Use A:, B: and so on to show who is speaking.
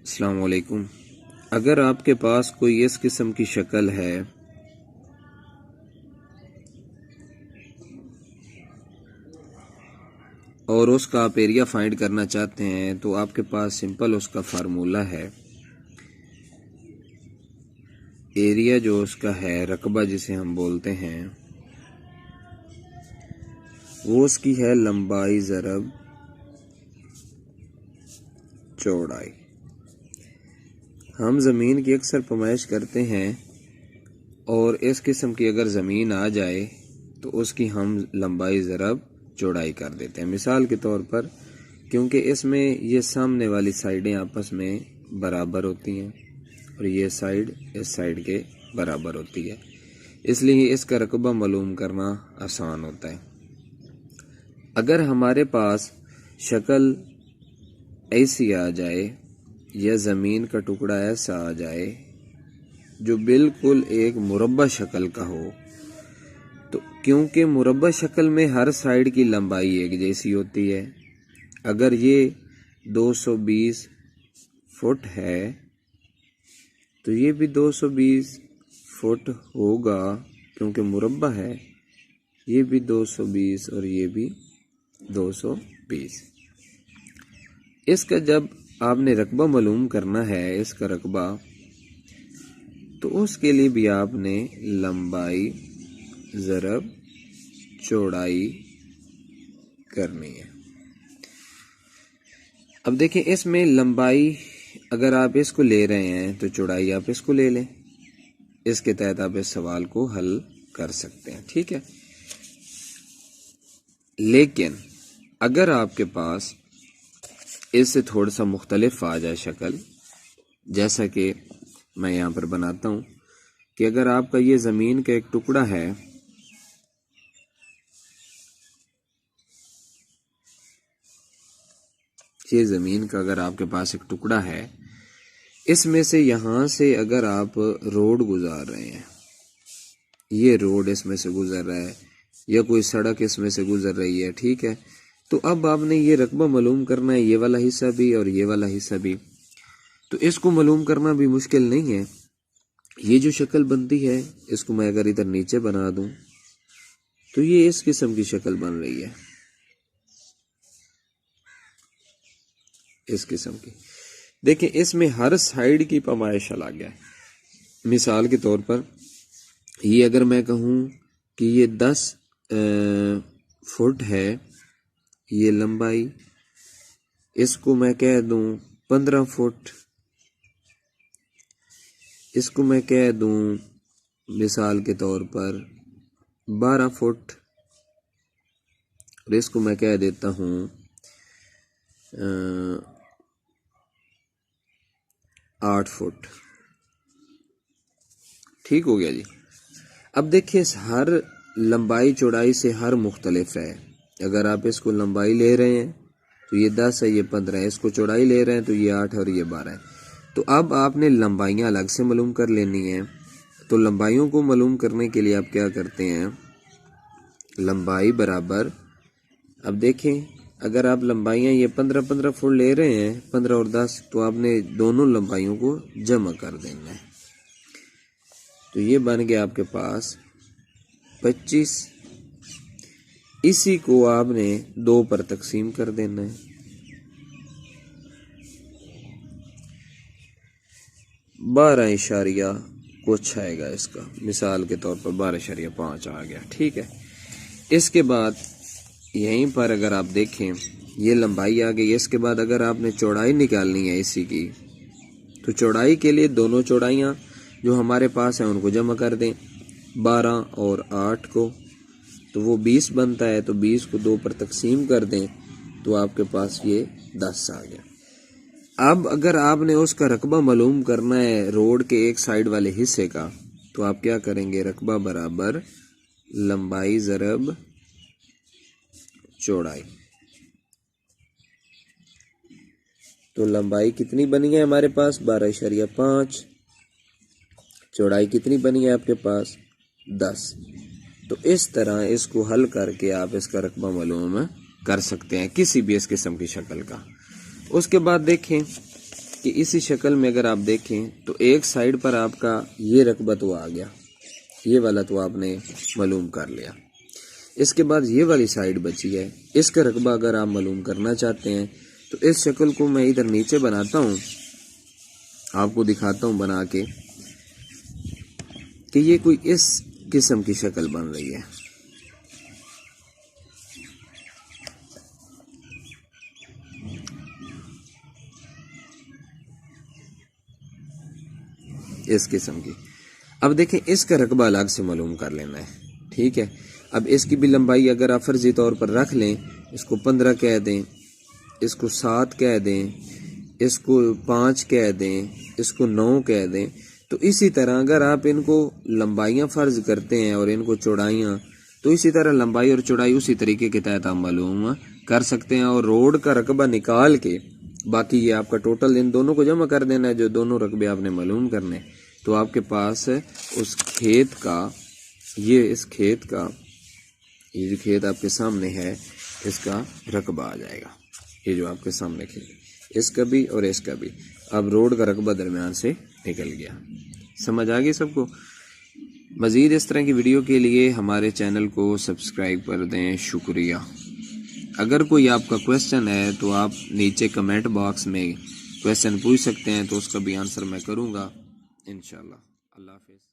A: السلام علیکم۔ اگر آپ کے پاس کوئی اس قسم کی شکل ہے اور اس کا آپ ایریا فائنڈ کرنا چاہتے ہیں تو آپ کے پاس سمپل اس کا فارمولہ ہے۔ ایریا جو اس کا ہے، رقبہ جسے ہم بولتے ہیں، وہ اس کی ہے لمبائی ضرب چوڑائی۔ ہم زمین کی اکثر پیمائش کرتے ہیں اور اس قسم کی اگر زمین آ جائے تو اس کی ہم لمبائی ضرب چوڑائی کر دیتے ہیں۔ مثال کے طور پر کیونکہ اس میں یہ سامنے والی سائیڈیں آپس میں برابر ہوتی ہیں اور یہ سائیڈ اس سائیڈ کے برابر ہوتی ہے، اس لیے اس کا رقبہ معلوم کرنا آسان ہوتا ہے۔ اگر ہمارے پاس شکل ایسی آ جائے یا زمین کا ٹکڑا ایسا آ جائے جو بالکل ایک مربع شکل کا ہو، تو کیونکہ مربع شکل میں ہر سائیڈ کی لمبائی ایک جیسی ہوتی ہے، اگر یہ 220 فٹ ہے تو یہ بھی 220 فٹ ہوگا کیونکہ مربع ہے، یہ بھی 220 اور یہ بھی 220۔ اس کا جب آپ نے رقبہ معلوم کرنا ہے، اس کا رقبہ، تو اس کے لیے بھی آپ نے لمبائی ضرب چوڑائی کرنی ہے۔ اب دیکھیں اس میں لمبائی اگر آپ اس کو لے رہے ہیں تو چوڑائی آپ اس کو لے لیں، اس کے تحت آپ اس سوال کو حل کر سکتے ہیں، ٹھیک ہے۔ لیکن اگر آپ کے پاس اس سے تھوڑا سا مختلف آ جائے شکل، جیسا کہ میں یہاں پر بناتا ہوں کہ اگر آپ کا یہ زمین کا ایک ٹکڑا ہے، یہ زمین کا اگر آپ کے پاس ایک ٹکڑا ہے، اس میں سے یہاں سے اگر آپ روڈ گزار رہے ہیں، یہ روڈ اس میں سے گزر رہا ہے یا کوئی سڑک اس میں سے گزر رہی ہے، ٹھیک ہے، تو اب آپ نے یہ رقبہ معلوم کرنا ہے، یہ والا حصہ بھی اور یہ والا حصہ بھی۔ تو اس کو معلوم کرنا بھی مشکل نہیں ہے۔ یہ جو شکل بنتی ہے، اس کو میں اگر ادھر نیچے بنا دوں تو یہ اس قسم کی شکل بن رہی ہے، اس قسم کی۔ دیکھیں اس میں ہر سائیڈ کی پیمائش الگ ہے۔ مثال کے طور پر یہ اگر میں کہوں کہ یہ 10 فٹ ہے یہ لمبائی، اس کو میں کہہ دوں 15 فٹ، اس کو میں کہہ دوں مثال کے طور پر 12 فٹ، اور اس کو میں کہہ دیتا ہوں 8 فٹ، ٹھیک ہو گیا جی۔ اب دیکھیں ہر لمبائی چوڑائی سے ہر مختلف ہے۔ اگر آپ اس کو لمبائی لے رہے ہیں تو یہ 10 ہے، یہ 15 ہے، اس کو چوڑائی لے رہے ہیں تو یہ 8 اور یہ 12 ہے۔ تو اب آپ نے لمبائیاں الگ سے معلوم کر لینی ہیں۔ تو لمبائیوں کو معلوم کرنے کے لیے آپ کیا کرتے ہیں، لمبائی برابر، اب دیکھیں اگر آپ لمبائیاں یہ 15 فٹ لے رہے ہیں، 15 اور 10، تو آپ نے دونوں لمبائیوں کو جمع کر دینا ہے، تو یہ بن گیا آپ کے پاس 25۔ اسی کو آپ نے 2 پر تقسیم کر دینا ہے، 12 کچھ آئے گا اس کا، مثال کے طور پر 12.5 آ گیا، ٹھیک ہے۔ اس کے بعد یہیں پر اگر آپ دیکھیں یہ لمبائی آ گئی، اس کے بعد اگر آپ نے چوڑائی نکالنی ہے اسی کی، تو چوڑائی کے لیے دونوں چوڑائیاں جو ہمارے پاس ہیں ان کو جمع کر دیں، 12 اور 8 کو، تو وہ 20 بنتا ہے، تو 20 کو 2 پر تقسیم کر دیں تو آپ کے پاس یہ 10 آ گیا۔ اب اگر آپ نے اس کا رقبہ معلوم کرنا ہے روڈ کے ایک سائیڈ والے حصے کا، تو آپ کیا کریں گے، رقبہ برابر لمبائی ضرب چوڑائی۔ تو لمبائی کتنی بنی ہے ہمارے پاس، 12.5، چوڑائی کتنی بنی ہے آپ کے پاس، 10۔ تو اس طرح اس کو حل کر کے آپ اس کا رقبہ معلوم کر سکتے ہیں کسی بھی اس قسم کی شکل کا۔ اس کے بعد دیکھیں کہ اسی شکل میں اگر آپ دیکھیں تو ایک سائیڈ پر آپ کا یہ رقبہ تو آ گیا، یہ والا تو آپ نے معلوم کر لیا۔ اس کے بعد یہ والی سائیڈ بچی ہے، اس کا رقبہ اگر آپ معلوم کرنا چاہتے ہیں تو اس شکل کو میں ادھر نیچے بناتا ہوں، آپ کو دکھاتا ہوں بنا کے کہ یہ کوئی اس قسم کی شکل بن رہی ہے۔ اس قسم کی، اب دیکھیں اس کا رقبہ الگ سے معلوم کر لینا ہے، ٹھیک ہے۔ اب اس کی بھی لمبائی اگر آپ فرضی طور پر رکھ لیں، اس کو 15 کہہ دیں، اس کو 7 کہہ دیں، اس کو 5 کہہ دیں، اس کو 9 کہہ دیں، تو اسی طرح اگر آپ ان کو لمبائیاں فرض کرتے ہیں اور ان کو چوڑائیاں، تو اسی طرح لمبائی اور چوڑائی اسی طریقے کے تحت آپ معلوم کر سکتے ہیں، اور روڈ کا رقبہ نکال کے باقی یہ آپ کا ٹوٹل ان دونوں کو جمع کر دینا ہے، جو دونوں رقبے آپ نے معلوم کرنے، تو آپ کے پاس اس کھیت کا، یہ اس کھیت کا، یہ جو کھیت آپ کے سامنے ہے اس کا رقبہ آ جائے گا، یہ جو آپ کے سامنے کھیت، اس کا بھی اور اس کا بھی، اب روڈ کا رقبہ درمیان سے نکل گیا۔ سمجھ آ گئی سب کو؟ مزید اس طرح کی ویڈیو کے لیے ہمارے چینل کو سبسکرائب کر دیں، شکریہ۔ اگر کوئی آپ کا کویسچن ہے تو آپ نیچے کمنٹ باکس میں کویسچن پوچھ سکتے ہیں، تو اس کا بھی آنسر میں کروں گا انشاءاللہ۔ اللہ حافظ۔